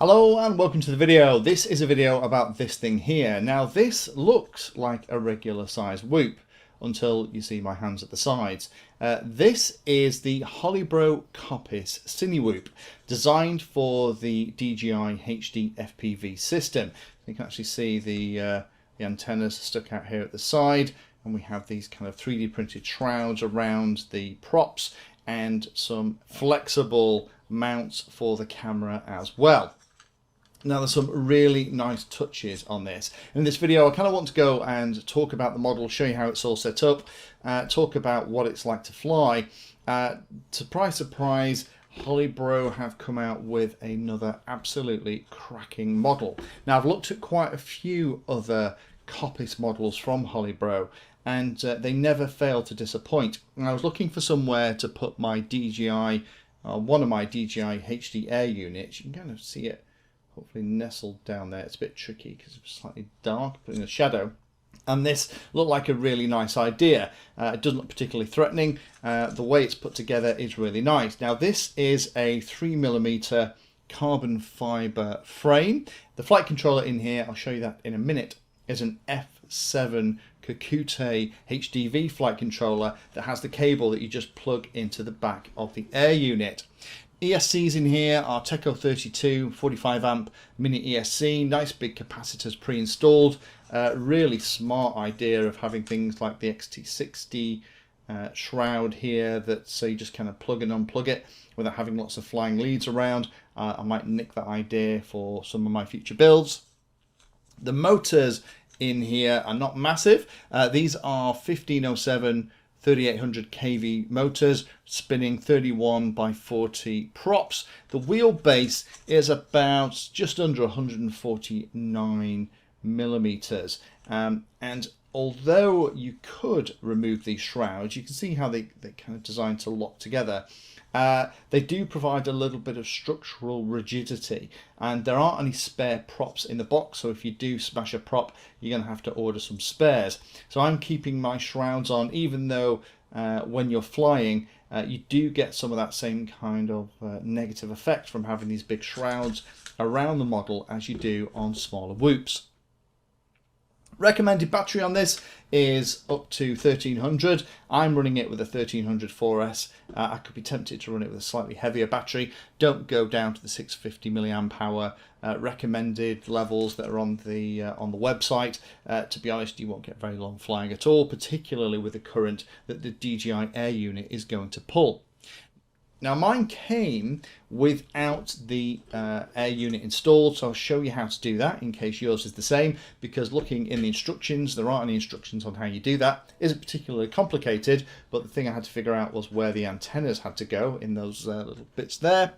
Hello and welcome to the video. This is a video about this thing here. Now this looks like a regular size whoop until you see my hands at the sides. This is the Holybro Coppice Cinewhoop, designed for the DJI HD FPV system. You can actually see the antennas stuck out here at the side, and we have these kind of 3D printed shrouds around the props and some flexible mounts for the camera as well. Now there's some really nice touches on this. In this video I kind of want to go and talk about the model, show you how it's all set up, talk about what it's like to fly. Surprise, surprise, Holybro have come out with another absolutely cracking model. Now I've looked at quite a few other Coppice models from Holybro and they never fail to disappoint. And I was looking for somewhere to put my DJI, one of my DJI HD Air units. You can kind of see it hopefully nestled down there. It's a bit tricky because it's slightly dark, but in the shadow. And this looked like a really nice idea. It doesn't look particularly threatening. The way it's put together is really nice. Now this is a 3mm carbon fiber frame. The flight controller in here, I'll show you that in a minute, is an F7 Kakute HDV flight controller that has the cable that you just plug into the back of the air unit. ESCs in here are Teco 32 45 amp mini ESC, nice big capacitors pre-installed. Really smart idea of having things like the XT60 shroud here that so you just kind of plug and unplug it without having lots of flying leads around. I might nick that idea for some of my future builds. The motors in here are not massive. These are 1507 3800 kV motors spinning 31 by 40 props. The wheelbase is about just under 149 millimeters. And although you could remove these shrouds, you can see how they kind of designed to lock together. They do provide a little bit of structural rigidity, and there aren't any spare props in the box, so if you do smash a prop you're going to have to order some spares. So I'm keeping my shrouds on, even though when you're flying you do get some of that same kind of negative effect from having these big shrouds around the model as you do on smaller whoops. Recommended battery on this is up to 1300. I'm running it with a 1300 4S. I could be tempted to run it with a slightly heavier battery. Don't go down to the 650 milliamp hour recommended levels that are on the website. To be honest, you won't get very long flying at all, particularly with the current that the DJI Air unit is going to pull. Now mine came without the air unit installed, so I'll show you how to do that in case yours is the same, because looking in the instructions, there aren't any instructions on how you do that. It isn't particularly complicated, but the thing I had to figure out was where the antennas had to go in those little bits there.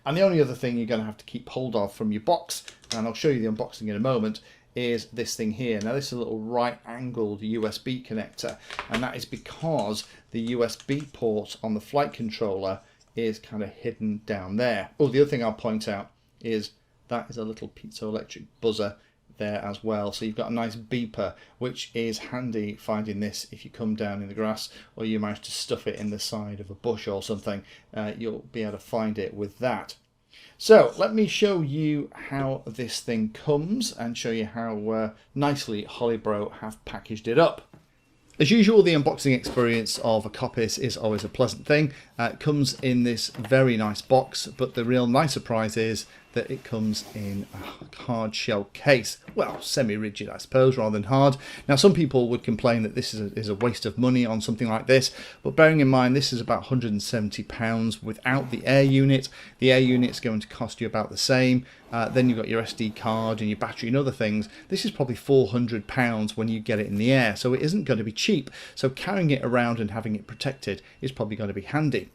And the only other thing you're going to have to keep hold of from your box, and I'll show you the unboxing in a moment, is this thing here. Now this is a little right angled USB connector, and that is because the USB port on the flight controller is kind of hidden down there. Oh, the other thing I'll point out is that is a little piezoelectric buzzer there as well. So you've got a nice beeper, which is handy finding this if you come down in the grass or you manage to stuff it in the side of a bush or something. You'll be able to find it with that. So let me show you how this thing comes and show you how nicely Holybro have packaged it up. As usual, the unboxing experience of a Coppice is always a pleasant thing. It comes in this very nice box, but the real nice surprise is that it comes in a hard shell case. Well, semi-rigid, I suppose, rather than hard. Now, some people would complain that this is a waste of money on something like this, but bearing in mind this is about £170 without the air unit. The air unit is going to cost you about the same. Then you've got your SD card and your battery and other things. This is probably £400 when you get it in the air, so it isn't going to be cheap. So carrying it around and having it protected is probably going to be handy.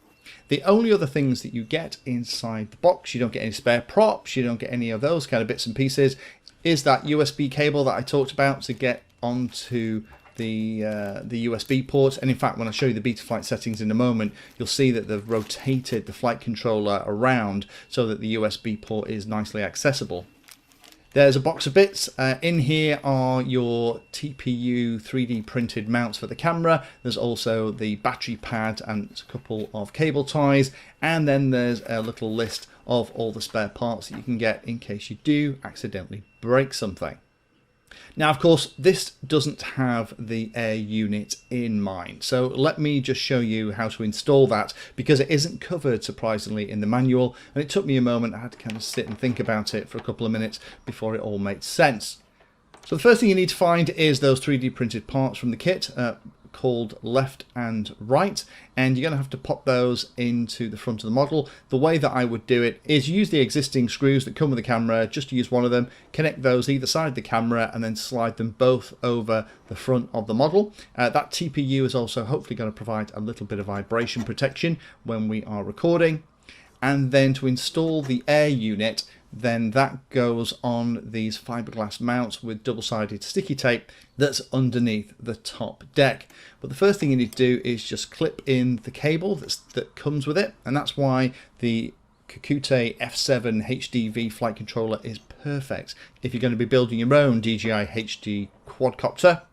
The only other things that you get inside the box, you don't get any spare props, you don't get any of those kind of bits and pieces, is that USB cable that I talked about to get onto the USB port. And in fact, when I show you the Betaflight settings in a moment, you'll see that they've rotated the flight controller around so that the USB port is nicely accessible. There's a box of bits. In here are your TPU 3D printed mounts for the camera. There's also the battery pad and a couple of cable ties. And then there's a little list of all the spare parts that you can get in case you do accidentally break something. Now, of course, this doesn't have the air unit in mind. So let me just show you how to install that, because it isn't covered, surprisingly, in the manual. And it took me a moment. I had to kind of sit and think about it for a couple of minutes before it all made sense. So the first thing you need to find is those 3D printed parts from the kit, called left and right, and you're going to have to pop those into the front of the model. The way that I would do it is use the existing screws that come with the camera, just use one of them, connect those either side of the camera, and then slide them both over the front of the model. That TPU is also hopefully going to provide a little bit of vibration protection when we are recording. And then to install the air unit, then that goes on these fiberglass mounts with double-sided sticky tape that's underneath the top deck. But the first thing you need to do is just clip in the cable that comes with it, and that's why the Kakute F7 HDV flight controller is perfect if you're going to be building your own DJI HD quadcopter.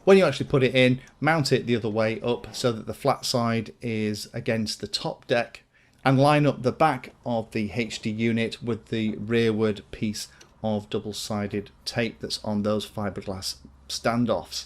When you actually put it in, mount it the other way up so that the flat side is against the top deck, and line up the back of the HD unit with the rearward piece of double-sided tape that's on those fiberglass standoffs.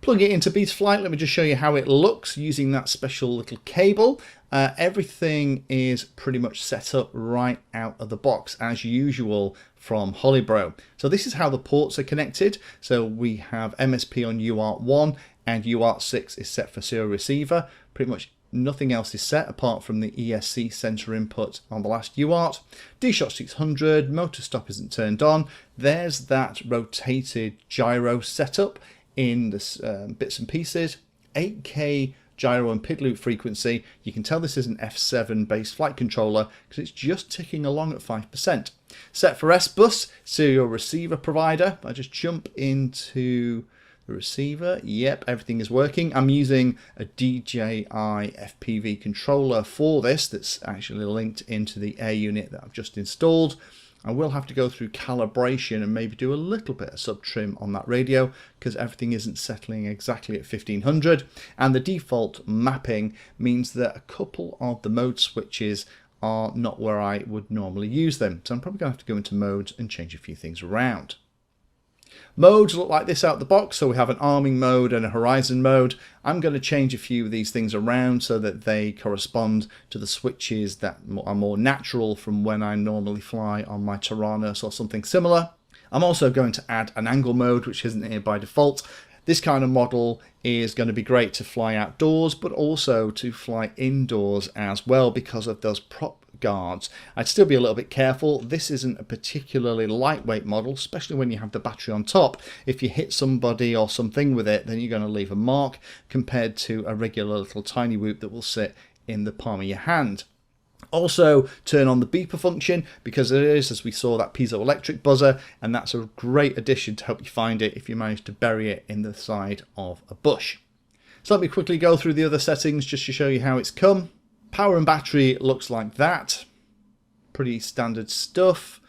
Plug it into Betaflight. Let me just show you how it looks using that special little cable. Everything is pretty much set up right out of the box as usual from Holybro. So this is how the ports are connected. So we have MSP on UART1 and UART6 is set for serial receiver. Pretty much nothing else is set apart from the ESC sensor input on the last UART. D-Shot 600, motor stop isn't turned on. There's that rotated gyro setup in the bits and pieces. 8K gyro and PID loop frequency. You can tell this is an F7 based flight controller because it's just ticking along at 5%. Set for S-Bus, serial receiver provider. I just jump into the receiver. Yep, everything is working. I'm using a DJI FPV controller for this that's actually linked into the air unit that I've just installed. I will have to go through calibration and maybe do a little bit of sub trim on that radio because everything isn't settling exactly at 1500, and the default mapping means that a couple of the mode switches are not where I would normally use them, so I'm probably going to have to go into modes and change a few things around. Modes look like this out the box, so we have an arming mode and a horizon mode. I'm going to change a few of these things around so that they correspond to the switches that are more natural from when I normally fly on my Taranis or something similar. I'm also going to add an angle mode, which isn't here by default. This kind of model is going to be great to fly outdoors, but also to fly indoors as well because of those prop guards. I'd still be a little bit careful. This isn't a particularly lightweight model, especially when you have the battery on top. If you hit somebody or something with it, then you're going to leave a mark compared to a regular little Cinewhoop that will sit in the palm of your hand. Also, turn on the beeper function because it is, as we saw, that piezoelectric buzzer, and that's a great addition to help you find it if you manage to bury it in the side of a bush. So let me quickly go through the other settings just to show you how it's come. Power and battery looks like that. Pretty standard stuff.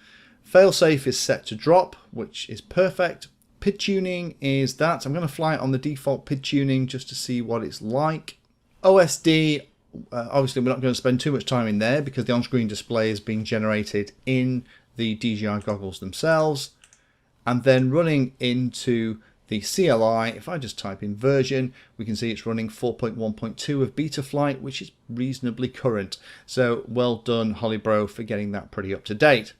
Failsafe is set to drop, which is perfect. PID tuning is that. I'm going to fly it on the default PID tuning just to see what it's like. OSD, obviously we're not going to spend too much time in there because the on-screen display is being generated in the DJI goggles themselves. And then running into the CLI, if I just type in version, we can see it's running 4.1.2 of Betaflight, which is reasonably current. So well done, Holybro, for getting that pretty up to date.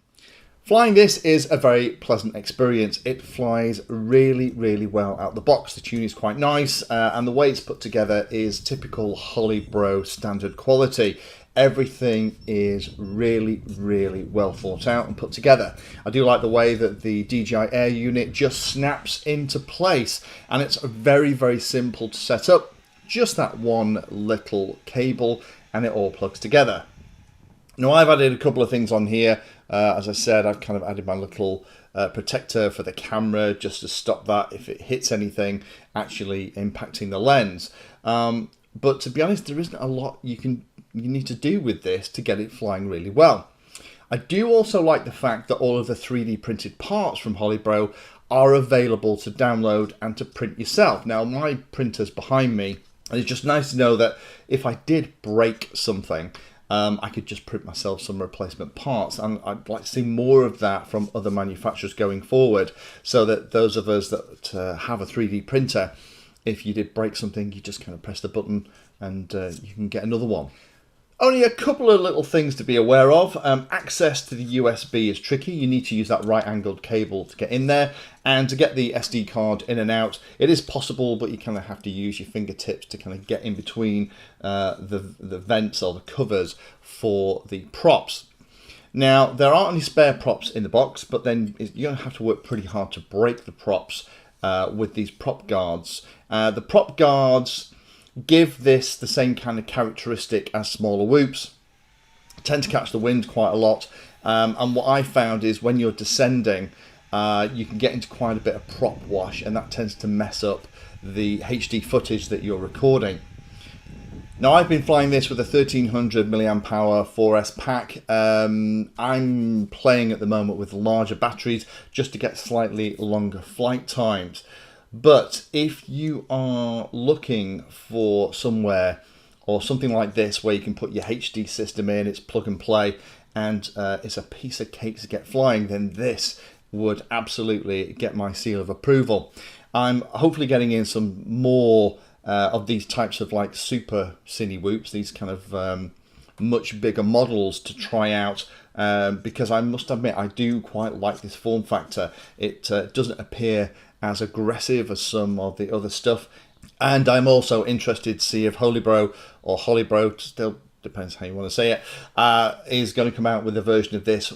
Flying this is a very pleasant experience. It flies really, really well out the box. The tune is quite nice, and the way it's put together is typical Holybro standard quality. Everything is really, really well thought out and put together. I do like the way that the DJI Air unit just snaps into place, and it's very, very simple to set up. Just that one little cable and it all plugs together. Now I've added a couple of things on here. As I said, I've kind of added my little protector for the camera just to stop that if it hits anything actually impacting the lens. But to be honest, there isn't a lot you need to do with this to get it flying really well. I do also like the fact that all of the 3D printed parts from Holybro are available to download and to print yourself. Now, my printer's behind me, and it's just nice to know that if I did break something, I could just print myself some replacement parts, and I'd like to see more of that from other manufacturers going forward, so that those of us that have a 3D printer, if you did break something, you just kind of press the button and you can get another one. Only a couple of little things to be aware of. Access to the USB is tricky. You need to use that right-angled cable to get in there, and to get the SD card in and out, it is possible, but you kind of have to use your fingertips to kind of get in between the vents or the covers for the props. Now, there aren't any spare props in the box, but then you're going to have to work pretty hard to break the props with these prop guards. The prop guards give this the same kind of characteristic as smaller whoops. Tend to catch the wind quite a lot, and what I found is when you're descending, you can get into quite a bit of prop wash, and that tends to mess up the HD footage that you're recording. Now, I've been flying this with a 1300 mAh 4S pack. I'm playing at the moment with larger batteries just to get slightly longer flight times. But if you are looking for somewhere or something like this where you can put your HD system in, it's plug and play, and it's a piece of cake to get flying, then this would absolutely get my seal of approval. I'm hopefully getting in some more of these types of like super Cinewhoops, these kind of much bigger models to try out, because I must admit I do quite like this form factor. It doesn't appear as aggressive as some of the other stuff, and I'm also interested to see if Holybro, or Holybro, still depends how you want to say it, is going to come out with a version of this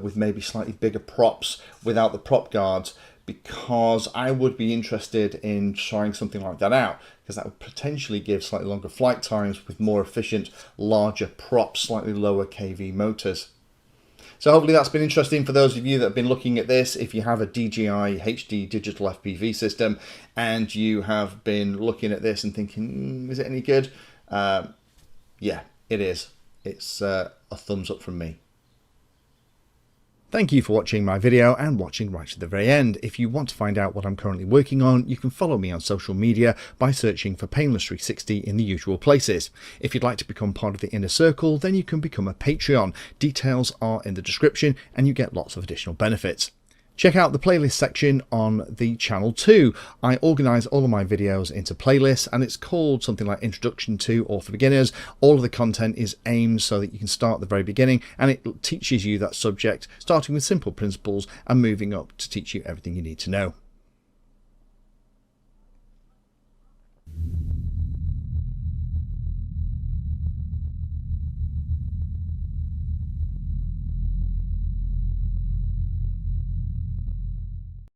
with maybe slightly bigger props without the prop guards, because I would be interested in trying something like that out, because that would potentially give slightly longer flight times with more efficient, larger props, slightly lower kV motors. So hopefully that's been interesting for those of you that have been looking at this. If you have a DJI HD digital FPV system and you have been looking at this and thinking, is it any good? Yeah, it is. It's a thumbs up from me. Thank you for watching my video and watching right to the very end. If you want to find out what I'm currently working on, you can follow me on social media by searching for Painless360 in the usual places. If you'd like to become part of the inner circle, then you can become a Patreon. Details are in the description and you get lots of additional benefits. Check out the playlist section on the channel too. I organise all of my videos into playlists, and it's called something like Introduction to or for Beginners. All of the content is aimed so that you can start at the very beginning, and it teaches you that subject, starting with simple principles and moving up to teach you everything you need to know.